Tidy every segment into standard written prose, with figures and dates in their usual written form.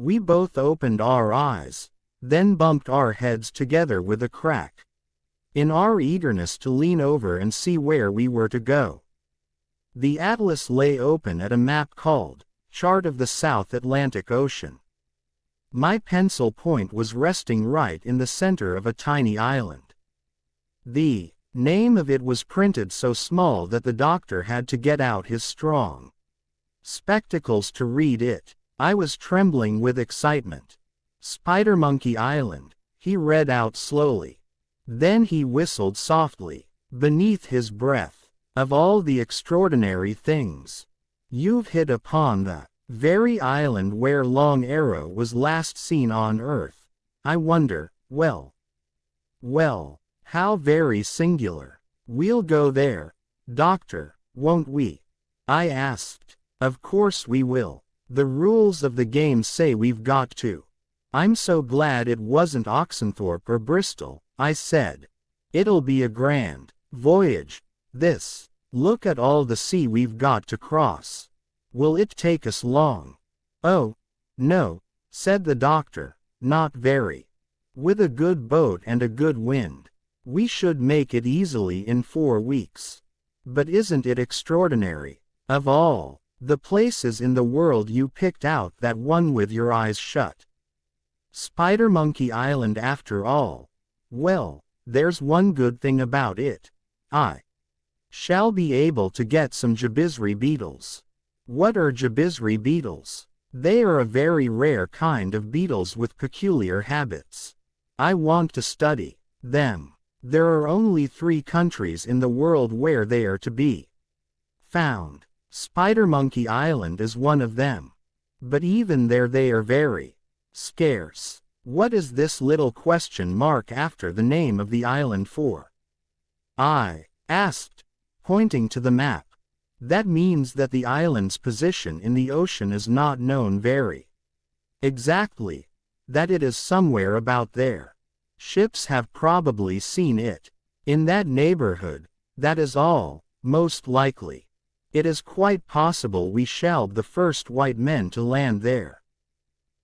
We both opened our eyes, then bumped our heads together with a crack, in our eagerness to lean over and see where we were to go. The atlas lay open at a map called Chart of the South Atlantic Ocean. My pencil point was resting right in the center of a tiny island. The name of it was printed so small that the doctor had to get out his strong spectacles to read it. I was trembling with excitement. Spider-Monkey Island, he read out slowly. Then he whistled softly, beneath his breath. Of all the extraordinary things, you've hit upon the very island where Long Arrow was last seen on Earth. I wonder, well, how very singular. We'll go there, Doctor, won't we? I asked. Of course we will. The rules of the game say we've got to. I'm so glad it wasn't Oxenthorpe or Bristol, I said. It'll be a grand voyage, this. Look at all the sea we've got to cross. Will it take us long? Oh, no, said the doctor, not very. With a good boat and a good wind, we should make it easily in 4 weeks. But isn't it extraordinary? Of all the places in the world you picked out that one with your eyes shut. Spider-Monkey Island after all. Well, there's one good thing about it. I shall be able to get some jabizri beetles. What are jabizri beetles? They are a very rare kind of beetles with peculiar habits. I want to study them. There are only 3 countries in the world where they are to be found. Spider-Monkey Island is one of them. But even there they are very scarce. What is this little question mark after the name of the island for? I asked, pointing to the map. That means that the island's position in the ocean is not known very exactly, that it is somewhere about there. Ships have probably seen it in that neighborhood, that is all, most likely. It is quite possible we shall be the first white men to land there.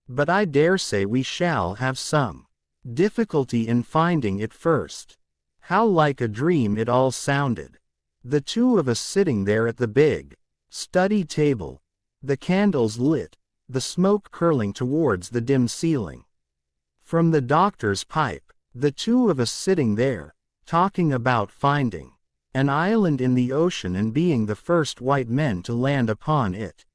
But I dare say we shall have some difficulty in finding it first. How like a dream it all sounded. The 2 of us sitting there at the big study table, the candles lit, the smoke curling towards the dim ceiling. From the doctor's pipe, the 2 of us sitting there, talking about finding an island in the ocean and being the first white men to land upon it.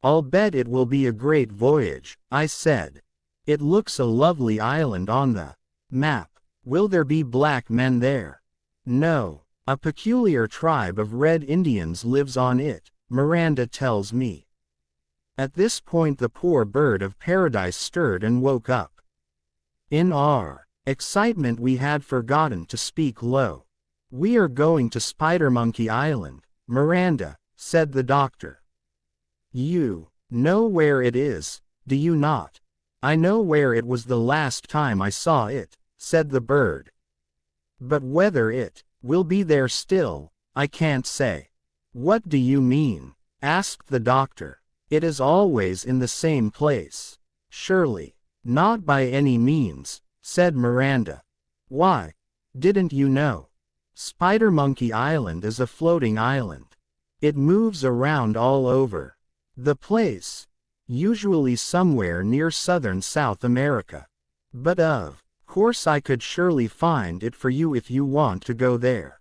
I'll bet it will be a great voyage, I said. It looks a lovely island on the map. Will there be black men there? No. A peculiar tribe of red Indians lives on it, Miranda tells me. At this point the poor bird of paradise stirred and woke up. In our excitement we had forgotten to speak low. We are going to Spider-Monkey Island, Miranda, said the doctor. You know where it is, do you not? I know where it was the last time I saw it, said the bird. But whether it will be there still, I can't say. What do you mean? Asked the doctor. It is always in the same place. Surely. Not by any means, said Miranda. Why? Didn't you know? Spider-Monkey Island is a floating island. It moves around all over the place, usually somewhere near southern South America. But of course I could surely find it for you if you want to go there.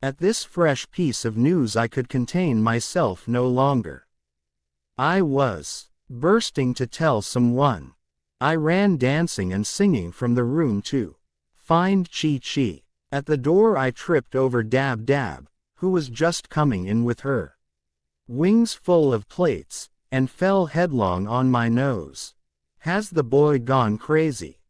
At this fresh piece of news I could contain myself no longer. I was bursting to tell someone. I ran dancing and singing from the room to find Chi-Chi. At the door I tripped over Dab-Dab, who was just coming in with her wings full of plates, and fell headlong on my nose. Has the boy gone crazy?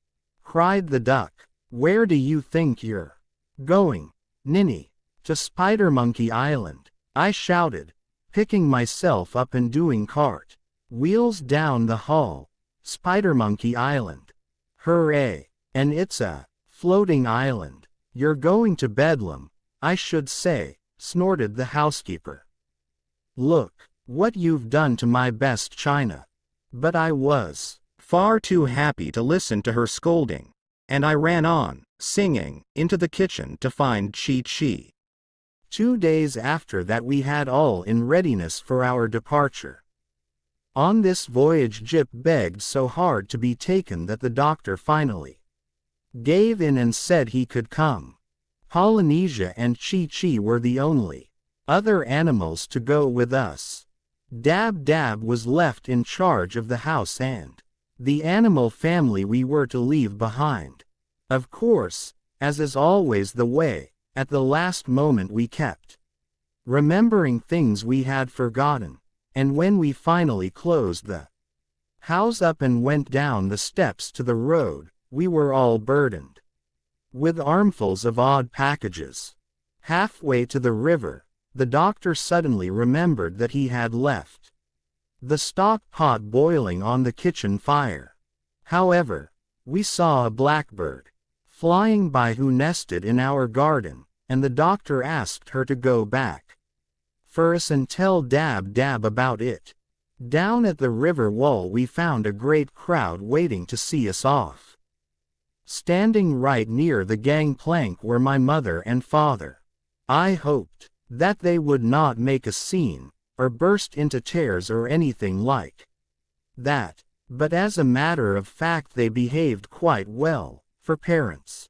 Cried the duck. Where do you think you're going, Ninny? To Spider-Monkey Island, I shouted, picking myself up and doing cart wheels down the hall. Spider-Monkey Island. Hooray! And it's a floating island. You're going to Bedlam, I should say, snorted the housekeeper. Look what you've done to my best china. But I was far too happy to listen to her scolding, and I ran on, singing, into the kitchen to find Chi-Chi. 2 days after that we had all in readiness for our departure. On this voyage Jip begged so hard to be taken that the doctor finally gave in and said he could come. Polynesia and Chi-Chi were the only other animals to go with us. Dab Dab was left in charge of the house and the animal family we were to leave behind. Of course, as is always the way, at the last moment we kept remembering things we had forgotten, and when we finally closed the house up and went down the steps to the road, we were all burdened with armfuls of odd packages. Halfway to the river, the doctor suddenly remembered that he had left the stock pot boiling on the kitchen fire. However, we saw a blackbird flying by who nested in our garden, and the doctor asked her to go back for us and tell Dab Dab about it. Down at the river wall we found a great crowd waiting to see us off. Standing right near the gangplank were my mother and father. I hoped that they would not make a scene, or burst into tears or anything like that, but as a matter of fact they behaved quite well, for parents.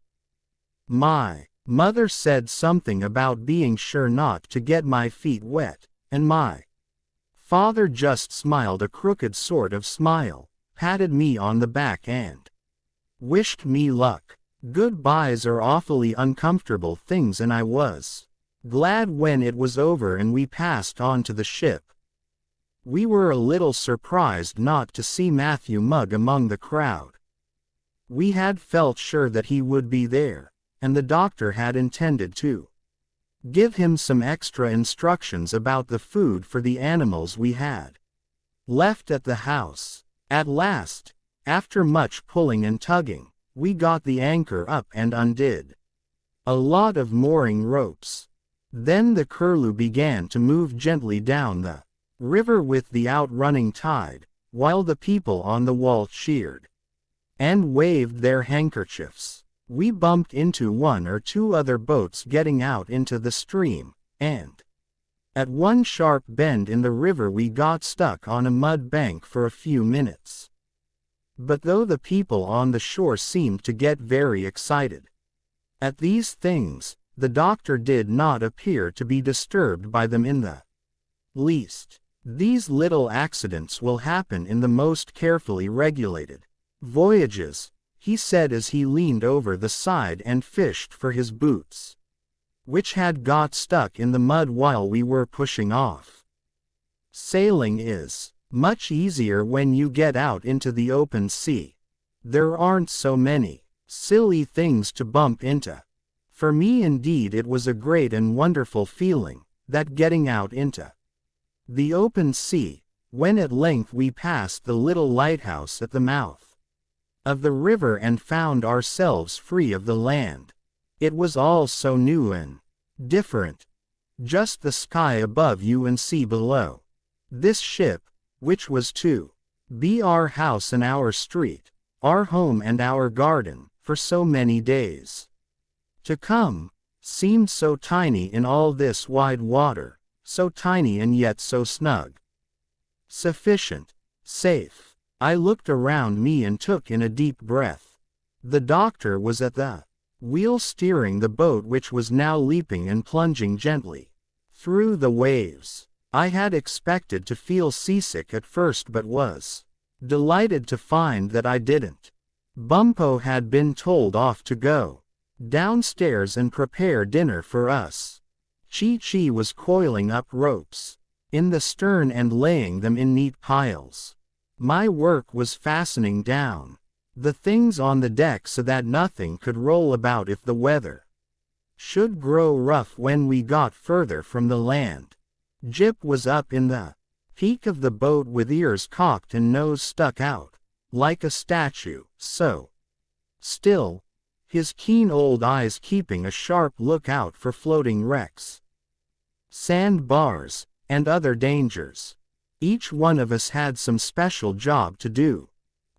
My mother said something about being sure not to get my feet wet, and my father just smiled a crooked sort of smile, patted me on the back and wished me luck. Goodbyes are awfully uncomfortable things, and I was glad when it was over and we passed on to the ship. We were a little surprised not to see Matthew Mugg among the crowd. We had felt sure that he would be there, and the doctor had intended to give him some extra instructions about the food for the animals we had left at the house. At last, after much pulling and tugging, we got the anchor up and undid a lot of mooring ropes. Then the curlew began to move gently down the river with the outrunning tide, while the people on the wall cheered and waved their handkerchiefs. We bumped into one or two other boats getting out into the stream, and at one sharp bend in the river we got stuck on a mud bank for a few minutes. But though the people on the shore seemed to get very excited at these things, the doctor did not appear to be disturbed by them in the least. These little accidents will happen in the most carefully regulated voyages, he said as he leaned over the side and fished for his boots, which had got stuck in the mud while we were pushing off. Sailing is much easier when you get out into the open sea. There aren't so many silly things to bump into. For me indeed it was a great and wonderful feeling, that getting out into the open sea, when at length we passed the little lighthouse at the mouth of the river and found ourselves free of the land. It was all so new and different. Just the sky above you and sea below. This ship, which was to be our house and our street, our home and our garden, for so many days to come, seemed so tiny in all this wide water, so tiny and yet so snug. Sufficient, safe. I looked around me and took in a deep breath. The doctor was at the wheel steering the boat, which was now leaping and plunging gently through the waves. I had expected to feel seasick at first but was delighted to find that I didn't. Bumpo had been told off to go downstairs and prepare dinner for us. Chi-Chi was coiling up ropes in the stern and laying them in neat piles. My work was fastening down the things on the deck so that nothing could roll about if the weather should grow rough when we got further from the land. Jip was up in the peak of the boat with ears cocked and nose stuck out, like a statue, so still, his keen old eyes keeping a sharp lookout for floating wrecks, sandbars, and other dangers. Each one of us had some special job to do.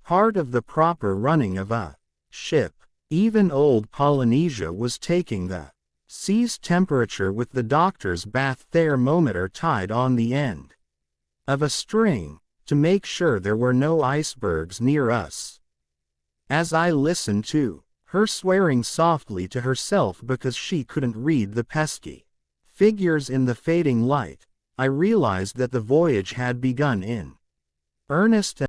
Part of the proper running of a ship. Even old Polynesia was taking the sea's temperature with the doctor's bath thermometer tied on the end of a string, to make sure there were no icebergs near us. As I listened to her swearing softly to herself because she couldn't read the pesky figures in the fading light, I realized that the voyage had begun in earnest.